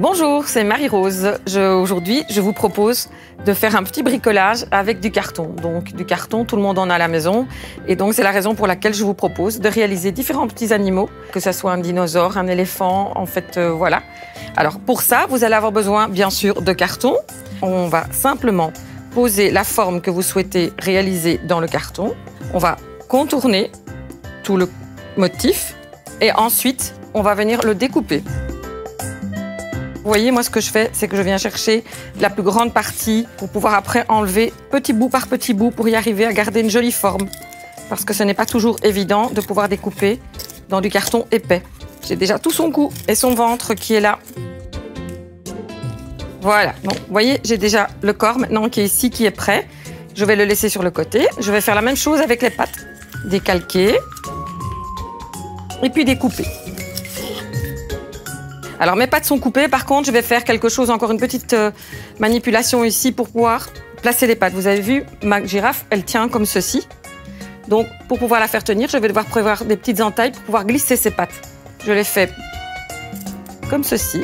Bonjour, c'est Marie-Rose. Aujourd'hui, je vous propose de faire un petit bricolage avec du carton. Donc, du carton, tout le monde en a à la maison. Et donc, c'est la raison pour laquelle je vous propose de réaliser différents petits animaux, que ce soit un dinosaure, un éléphant, en fait, voilà. Alors, pour ça, vous allez avoir besoin, bien sûr, de carton. On va simplement poser la forme que vous souhaitez réaliser dans le carton. On va contourner tout le motif et ensuite, on va venir le découper. Vous voyez, moi, ce que je fais, c'est que je viens chercher la plus grande partie pour pouvoir après enlever petit bout par petit bout pour y arriver à garder une jolie forme. Parce que ce n'est pas toujours évident de pouvoir découper dans du carton épais. J'ai déjà tout son cou et son ventre qui est là. Voilà, donc vous voyez, j'ai déjà le corps maintenant qui est ici, qui est prêt. Je vais le laisser sur le côté. Je vais faire la même chose avec les pattes. Décalquer et puis découper. Alors, mes pattes sont coupées. Par contre, je vais faire quelque chose, encore une petite manipulation ici pour pouvoir placer les pattes. Vous avez vu, ma girafe, elle tient comme ceci. Donc, pour pouvoir la faire tenir, je vais devoir prévoir des petites entailles pour pouvoir glisser ses pattes. Je les fais comme ceci.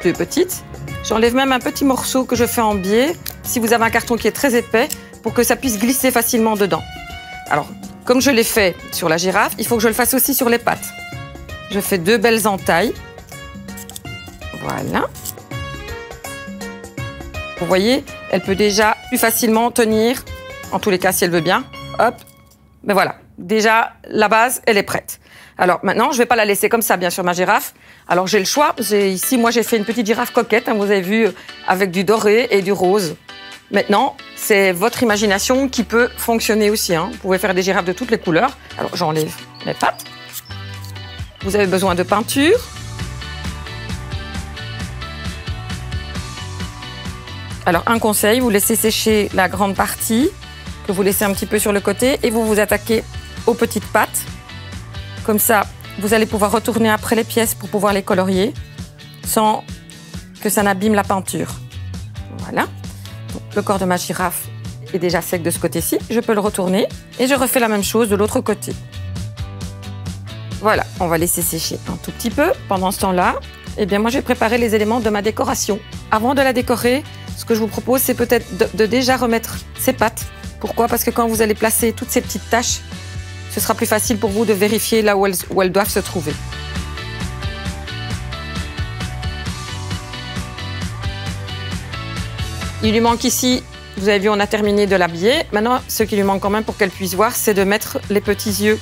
Deux petites. J'enlève même un petit morceau que je fais en biais, si vous avez un carton qui est très épais, pour que ça puisse glisser facilement dedans. Alors, comme je l'ai fait sur la girafe, il faut que je le fasse aussi sur les pattes. Je fais deux belles entailles. Voilà. Vous voyez, elle peut déjà plus facilement tenir, en tous les cas si elle veut bien. Hop, ben voilà. Déjà, la base, elle est prête. Alors maintenant, je ne vais pas la laisser comme ça, bien sûr, ma girafe. Alors j'ai le choix. Ici, moi, j'ai fait une petite girafe coquette, hein, vous avez vu, avec du doré et du rose. Maintenant, c'est votre imagination qui peut fonctionner aussi. Hein. Vous pouvez faire des girafes de toutes les couleurs. Alors j'enlève mes pattes. Vous avez besoin de peinture. Alors, un conseil, vous laissez sécher la grande partie, que vous laissez un petit peu sur le côté, et vous vous attaquez aux petites pattes. Comme ça, vous allez pouvoir retourner après les pièces pour pouvoir les colorier, sans que ça n'abîme la peinture. Voilà. Donc, le corps de ma girafe est déjà sec de ce côté-ci. Je peux le retourner, et je refais la même chose de l'autre côté. Voilà, on va laisser sécher un tout petit peu. Pendant ce temps-là, eh bien moi, je vais préparer les éléments de ma décoration. Avant de la décorer, ce que je vous propose, c'est peut-être de déjà remettre ses pattes. Pourquoi? Parce que quand vous allez placer toutes ces petites taches, ce sera plus facile pour vous de vérifier là où elles doivent se trouver. Il lui manque ici, vous avez vu, on a terminé de l'habiller. Maintenant, ce qui lui manque quand même pour qu'elle puisse voir, c'est de mettre les petits yeux.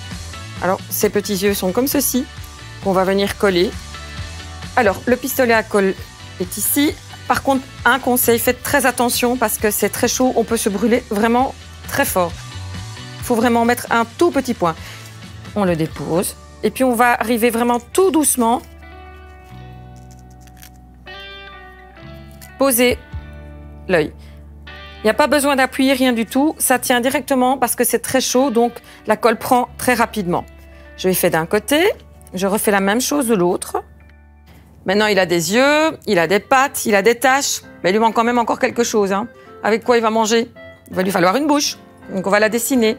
Alors, ces petits yeux sont comme ceci, qu'on va venir coller. Alors, le pistolet à colle est ici. Par contre, un conseil, faites très attention parce que c'est très chaud, on peut se brûler vraiment très fort. Il faut vraiment mettre un tout petit point. On le dépose et puis on va arriver vraiment tout doucement. Poser l'œil. Il n'y a pas besoin d'appuyer, rien du tout. Ça tient directement parce que c'est très chaud, donc la colle prend très rapidement. Je l'ai fait d'un côté, je refais la même chose de l'autre. Maintenant, il a des yeux, il a des pattes, il a des taches, mais il lui manque quand même encore quelque chose. Hein. Avec quoi il va manger? Il va lui falloir une bouche, donc on va la dessiner.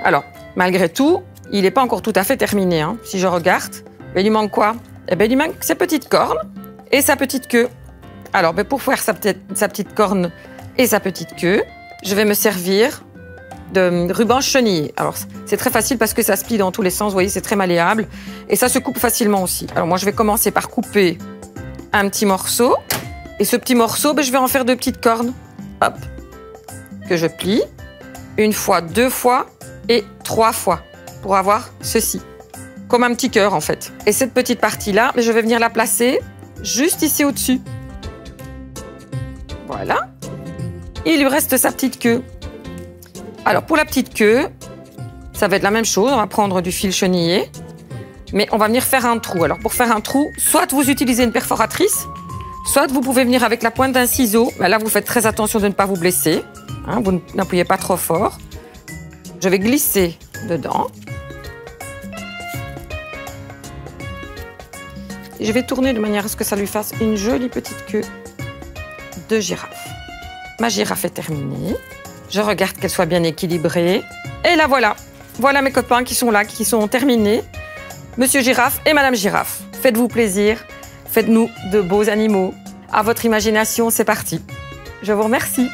Alors, malgré tout, il n'est pas encore tout à fait terminé. Hein. Si je regarde, il lui manque quoi? Eh bien, il lui manque ses petites cornes et sa petite queue. Alors, pour faire sa petite corne et sa petite queue, je vais me servir de ruban chenillé. Alors, c'est très facile parce que ça se plie dans tous les sens. Vous voyez, c'est très malléable. Et ça se coupe facilement aussi. Alors, moi, je vais commencer par couper un petit morceau. Et ce petit morceau, je vais en faire deux petites cornes. Hop. Que je plie. Une fois, deux fois et trois fois. Pour avoir ceci. Comme un petit cœur, en fait. Et cette petite partie-là, je vais venir la placer juste ici au-dessus. Voilà. Et il lui reste sa petite queue. Alors, pour la petite queue, ça va être la même chose. On va prendre du fil chenillé, mais on va venir faire un trou. Alors, pour faire un trou, soit vous utilisez une perforatrice, soit vous pouvez venir avec la pointe d'un ciseau. Mais là, vous faites très attention de ne pas vous blesser. Hein, vous n'appuyez pas trop fort. Je vais glisser dedans. Et je vais tourner de manière à ce que ça lui fasse une jolie petite queue de girafe. Ma girafe est terminée. Je regarde qu'elle soit bien équilibrée. Et là, voilà. Voilà mes copains qui sont là, qui sont terminés. Monsieur Girafe et Madame Girafe. Faites-vous plaisir, faites-nous de beaux animaux. À votre imagination, c'est parti. Je vous remercie.